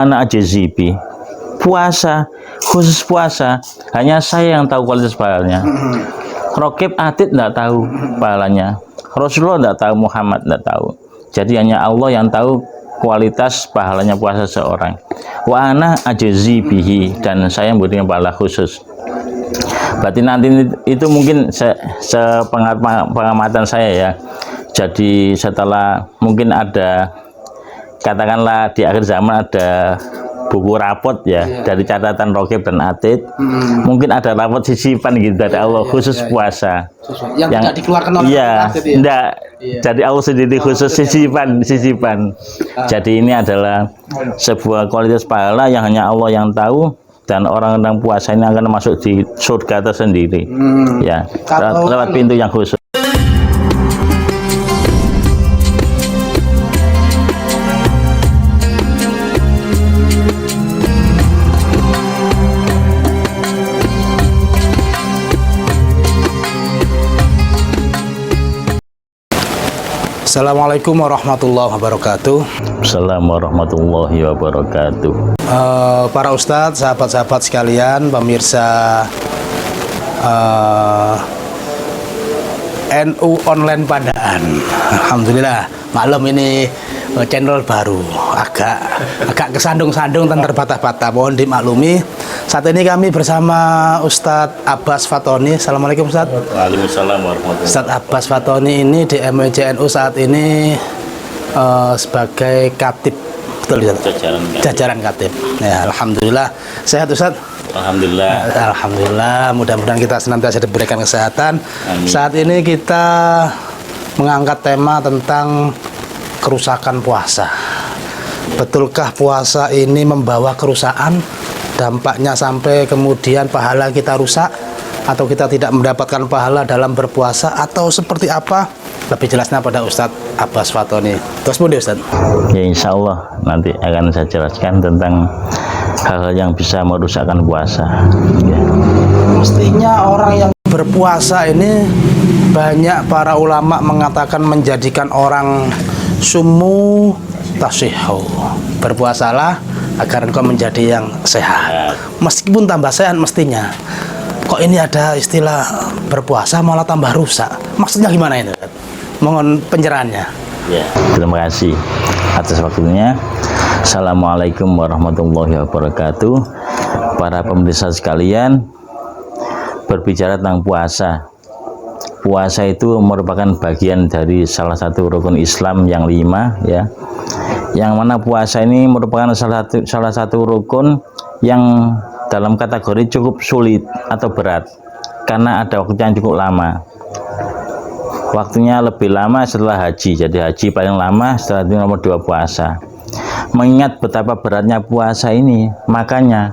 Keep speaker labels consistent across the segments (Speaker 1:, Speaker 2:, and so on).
Speaker 1: ana ajazibi. Puasa, khusus puasa, hanya saya yang tahu kualitas pahalanya. Rokib Atid tidak tahu pahalanya. Rasulullah tidak tahu, Muhammad tidak tahu. Jadi hanya Allah yang tahu kualitas pahalanya puasa seorang. Wa ana ajazibihi, dan saya memberikan pahala khusus. Berarti nanti itu mungkin pengamatan saya ya. Jadi setelah mungkin ada, katakanlah di akhir zaman ada buku rapot ya, dari catatan Rokib dan Atid, mungkin ada rapot sisipan gitu dari Allah khusus puasa
Speaker 2: yang tidak dikeluarkan oleh
Speaker 1: Atid ya. Enggak, jadi Allah sendiri khusus sisipan. Jadi ini adalah sebuah kualitas pahala yang hanya Allah yang tahu, dan orang-orang puasa ini akan masuk di surga tersendiri ya, lewat pintu yang khusus.
Speaker 2: Assalamualaikum warahmatullahi wabarakatuh.
Speaker 1: Assalamualaikum warahmatullahi wabarakatuh.
Speaker 2: Para ustadz, sahabat-sahabat sekalian, pemirsa NU Online Pandaan. Alhamdulillah, maklum ini channel baru, agak kesandung-sandung dan terbata-bata, mohon dimaklumi. Saat ini kami bersama Ustadz Abbas Fatoni. Assalamualaikum Ustadz.
Speaker 1: Waalaikumsalam warahmatullahi wabarakatuh.
Speaker 2: Ustadz Abbas Fatoni ini di MUIJNU saat ini sebagai katib, betul Ustadz? Jajaran katib. Ya, alhamdulillah. Sehat Ustadz?
Speaker 1: Alhamdulillah.
Speaker 2: Alhamdulillah, mudah-mudahan kita senantiasa diberikan kesehatan. Amin. Saat ini kita mengangkat tema tentang kerusakan puasa. Betulkah puasa ini membawa kerusakan? Dampaknya sampai kemudian pahala kita rusak, atau kita tidak mendapatkan pahala dalam berpuasa, atau seperti apa? Lebih jelasnya pada Ustadz Abbas Fatoni. Terus kemudian Ustadz.
Speaker 1: Ya, insya Allah nanti akan saya jelaskan tentang hal-hal yang bisa merusakkan puasa ya.
Speaker 2: Mestinya orang yang berpuasa ini, banyak para ulama mengatakan menjadikan orang sumu tasihu. Berpuasalah agar engkau menjadi yang sehat. Meskipun tambah sehat mestinya. Kok ini ada istilah berpuasa malah tambah rusak? Maksudnya gimana ini? Mohon pencerahannya.
Speaker 1: Ya, terima kasih atas waktunya. Assalamualaikum warahmatullahi wabarakatuh. Para pemirsa sekalian, berbicara tentang puasa. Puasa itu merupakan bagian dari salah satu rukun Islam yang 5 ya. Yang mana puasa ini merupakan salah satu rukun yang dalam kategori cukup sulit atau berat, karena ada waktu yang cukup lama. Waktunya lebih lama setelah haji, jadi haji paling lama, setelah itu nomor 2 puasa. Mengingat betapa beratnya puasa ini, makanya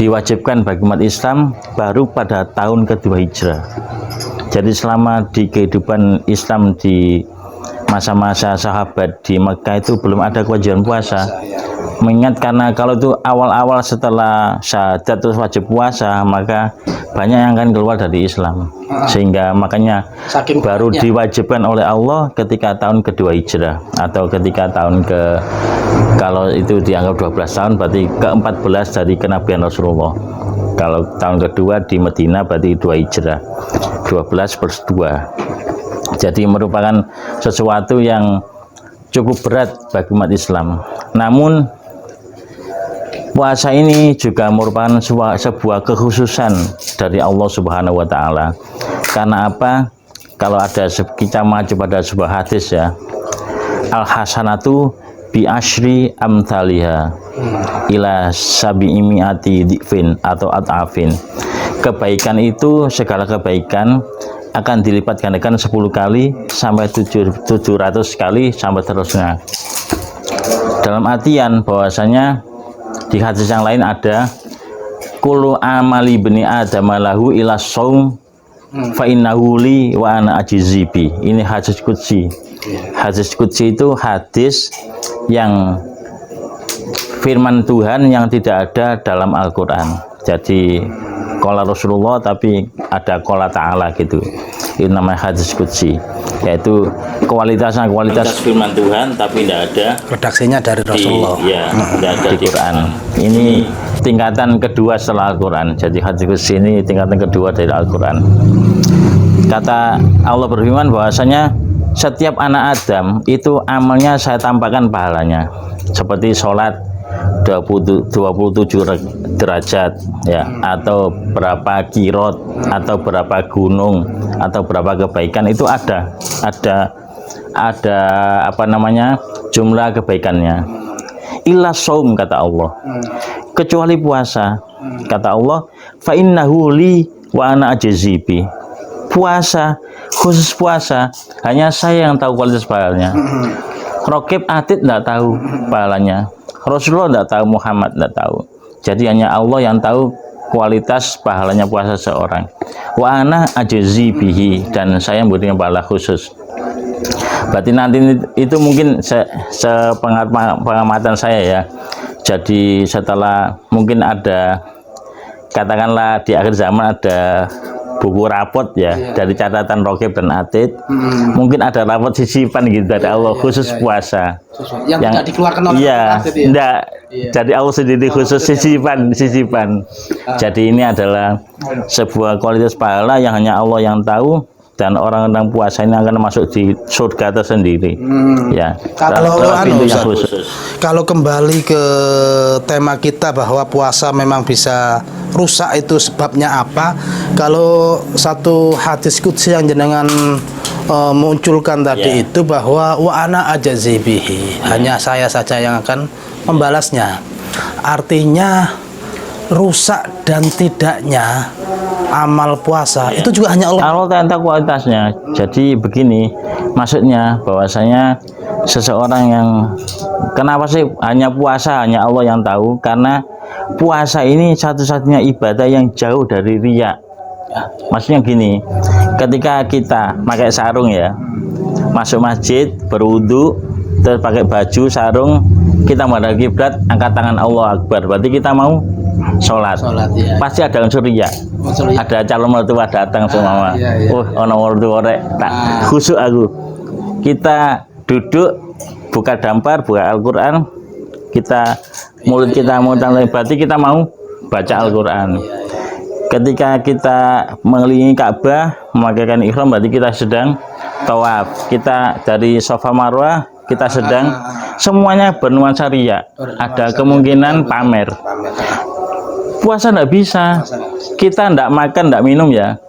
Speaker 1: diwajibkan bagi umat Islam baru pada tahun kedua Hijrah. Jadi selama di kehidupan Islam di masa-masa sahabat di Mekah itu belum ada kewajiban puasa. Mengingat karena kalau itu awal-awal setelah syahadat terus wajib puasa, maka banyak yang akan keluar dari Islam. Sehingga makanya baru diwajibkan oleh Allah ketika tahun kedua Hijrah, atau ketika tahun kalau itu dianggap 12 tahun berarti ke-14 dari kenabian Rasulullah. Kalau tahun kedua di Medina berarti 2 Hijrah, 12+2. Jadi merupakan sesuatu yang cukup berat bagi umat Islam. Namun puasa ini juga merupakan sebuah kekhususan dari Allah Subhanahu wa Ta'ala. Karena apa? Kalau ada, kita mengacu pada sebuah hadis ya, al-hasanatu bi asyri amthaliha ila sabi'imi'ati dhifin atau at'afin. Kebaikan itu, segala kebaikan akan dilipat gandakan 10 kali sampai 700 kali sampai terusnya. Dalam artian bahwasanya di hadis yang lain ada kullu amali bani adam lahu ila shaum fa innahu li wa ana ajizibi. Ini hadis qudsi. Hadis qudsi itu hadis yang firman Tuhan yang tidak ada dalam Al-Quran. Jadi qala Rasulullah tapi ada qala Ta'ala gitu. Itu namanya hadis qudsi, yaitu kualitas firman Tuhan tapi tidak ada
Speaker 2: Redaksinya dari Rasulullah.
Speaker 1: tidak ada di Quran. Ini tingkatan kedua setelah Al-Quran. Jadi hadis qudsi ini tingkatan kedua dari Al-Quran. Kata Allah berfirman bahwasanya setiap anak Adam itu amalnya saya tampakkan pahalanya, seperti sholat 27 derajat ya, atau berapa kirot, atau berapa gunung, atau berapa kebaikan, itu ada apa namanya jumlah kebaikannya. Illa shaum, kata Allah, kecuali puasa. Kata Allah, fa innahu li wa ana ajzibi. Puasa, khusus puasa, hanya saya yang tahu kualitas pahalanya. Rokib Atid tidak tahu pahalanya, Rasulullah tidak tahu, Muhammad tidak tahu. Jadi hanya Allah yang tahu kualitas pahalanya puasa seorang. Wa ana ajzi bihi, dan saya memberikan pahala khusus. Berarti nanti itu mungkin pengamatan saya ya. Jadi setelah mungkin ada, katakanlah di akhir zaman ada buku rapot ya, dari catatan Rokib dan Atid, mungkin ada rapot sisipan gitu dari Allah khusus puasa
Speaker 2: yang tidak dikeluarkan oleh Atid ya?
Speaker 1: Enggak, jadi Allah sendiri khusus sisipan. Jadi ini adalah sebuah kualitas pahala yang hanya Allah yang tahu, dan orang-orang puasa ini akan masuk di surga tersendiri. Ya,
Speaker 2: kalau kembali ke tema kita bahwa puasa memang bisa rusak, itu sebabnya apa? Kalau satu hadis qudsi yang jenengan munculkan tadi itu bahwa wa ana ajzi bihi, hanya saya saja yang akan membalasnya. Artinya rusak dan tidaknya amal puasa itu juga hanya Allah
Speaker 1: tentang kualitasnya. Jadi begini maksudnya, bahwasanya seseorang yang kenapa sih hanya puasa hanya Allah yang tahu, karena puasa ini satu-satunya ibadah yang jauh dari riya. Maksudnya gini, ketika kita pakai sarung ya, masuk masjid, berwudu, terus pakai baju sarung, kita menghadap kiblat, angkat tangan Allah Akbar, berarti kita mau sholat ya. Pasti ada unsur riya. Ada calon mertua datang semua. Ono mertua rek tak khusyuk aku. Kita duduk, buka dampar, buka Al-Quran, kita mulut kita mau berarti kita mau baca Al-Quran. Ketika kita mengelilingi Ka'bah, memakaikan ihram, berarti kita sedang tawaf. Kita dari Safa Marwah, kita sedang, semuanya bernuansa riya. Ada kemungkinan pamer. Puasa tidak bisa, kita tidak makan, tidak minum ya,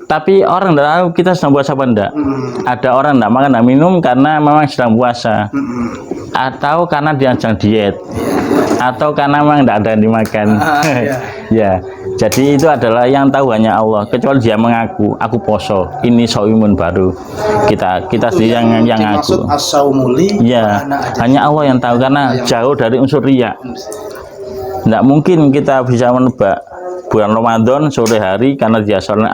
Speaker 1: tapi orang tidak tahu kita sedang puasa apa enggak. Ada orang tidak makan, tidak minum karena memang sedang puasa, atau karena dia sedang diet, atau karena memang tidak ada yang dimakan. Ya, jadi itu adalah yang tahu hanya Allah, kecuali dia mengaku aku poso, ini soimun baru, kita sendiri yang ngaku. Ya, hanya Allah yang tahu, karena jauh dari unsur riya. Tidak mungkin kita bisa menebak bulan Ramadan sore hari karena dia seorang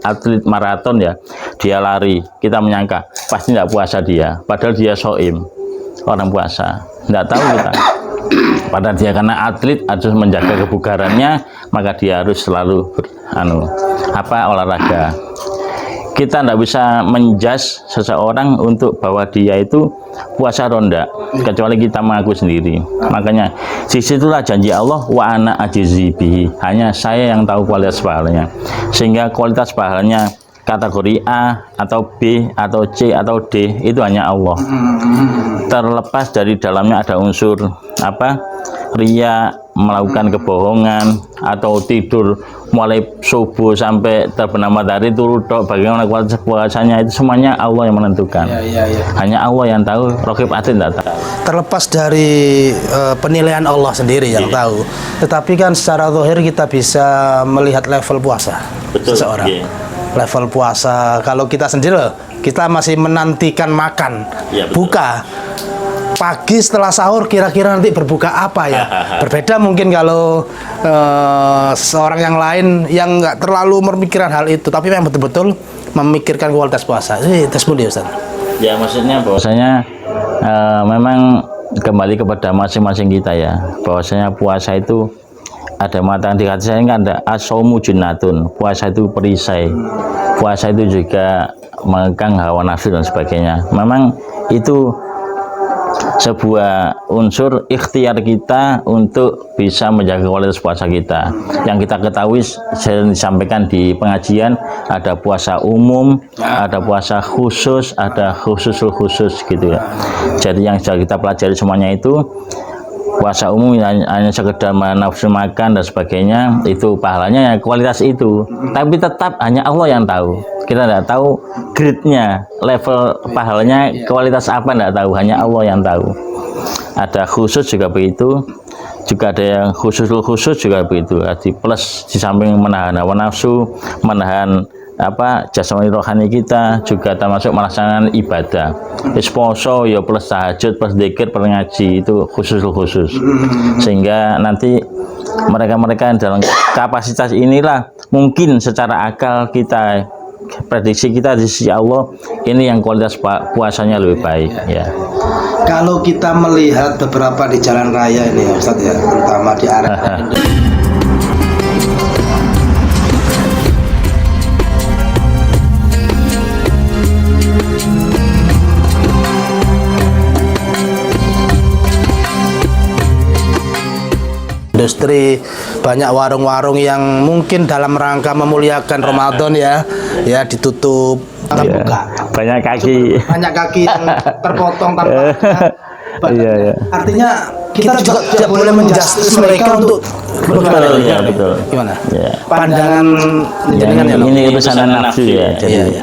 Speaker 1: atlet maraton ya, dia lari, kita menyangka pasti tidak puasa dia, padahal dia soim, orang puasa, tidak tahu kita. Padahal dia karena atlet harus menjaga kebugarannya, maka dia harus selalu olahraga. Kita tidak bisa menjudge seseorang untuk bahwa dia itu puasa ronda, kecuali kita mengaku sendiri. Makanya disitulah janji Allah, wa ana ajzi bihi, hanya saya yang tahu kualitas pahalanya. Sehingga kualitas pahalanya kategori A atau B atau C atau D itu hanya Allah. Terlepas dari dalamnya ada unsur riya, melakukan kebohongan, atau tidur mulai subuh sampai terbenam matahari turut, bagaimana kualitas puasanya, itu semuanya Allah yang menentukan. Hanya Allah yang tahu, Rokib Atid tidak tahu.
Speaker 2: Terlepas dari penilaian Allah sendiri yang tahu, tetapi kan secara zahir kita bisa melihat level puasa seseorang. Level puasa, kalau kita sendiri kita masih menantikan makan, buka pagi setelah sahur, kira-kira nanti berbuka apa ya. Berbeda mungkin kalau seorang yang lain yang nggak terlalu memikirkan hal itu, tapi memang betul-betul memikirkan kualitas puasa. Itu dia, Ustaz.
Speaker 1: Ya, maksudnya bahwasanya memang kembali kepada masing-masing kita ya, bahwasanya puasa itu ada yang mengatakan di hadis saya kan ada as-saumu junnatun, puasa itu perisai, puasa itu juga mengekang hawa nafsu dan sebagainya. Memang itu sebuah unsur ikhtiar kita untuk bisa menjaga kualitas puasa kita. Yang kita ketahui sering disampaikan di pengajian, ada puasa umum, ada puasa khusus, ada khususul khusus gitu ya. Jadi yang sudah kita pelajari semuanya itu, puasa umum hanya sekedar nafsu makan dan sebagainya, itu pahalanya ya kualitas itu, tapi tetap hanya Allah yang tahu. Kita tidak tahu grade-nya, level pahalanya kualitas apa, tidak tahu, hanya Allah yang tahu. Ada khusus juga begitu, juga ada yang khusus juga begitu. Di plus di samping menahan hawa nafsu, menahan jasmani rohani kita, juga termasuk melaksanakan ibadah. Poso ya plus tahajud, plus dzikir, plus ngaji, itu khusus. Sehingga nanti mereka-mereka yang dalam kapasitas inilah mungkin secara akal kita, prediksi kita di sisi Allah, ini yang kualitas puasanya lebih baik ya.
Speaker 2: Kalau kita melihat beberapa di jalan raya ini ya Ustadz ya, terutama di area industri, banyak warung-warung yang mungkin dalam rangka memuliakan Ramadan ya ditutup, buka.
Speaker 1: Banyak kaki
Speaker 2: yang terpotong tanpa
Speaker 1: artinya
Speaker 2: kita juga tidak boleh menjustis mereka untuk
Speaker 1: betul.
Speaker 2: Gimana?
Speaker 1: Ya.
Speaker 2: Pandangan
Speaker 1: Ini pesanan nafsu ya. Jadi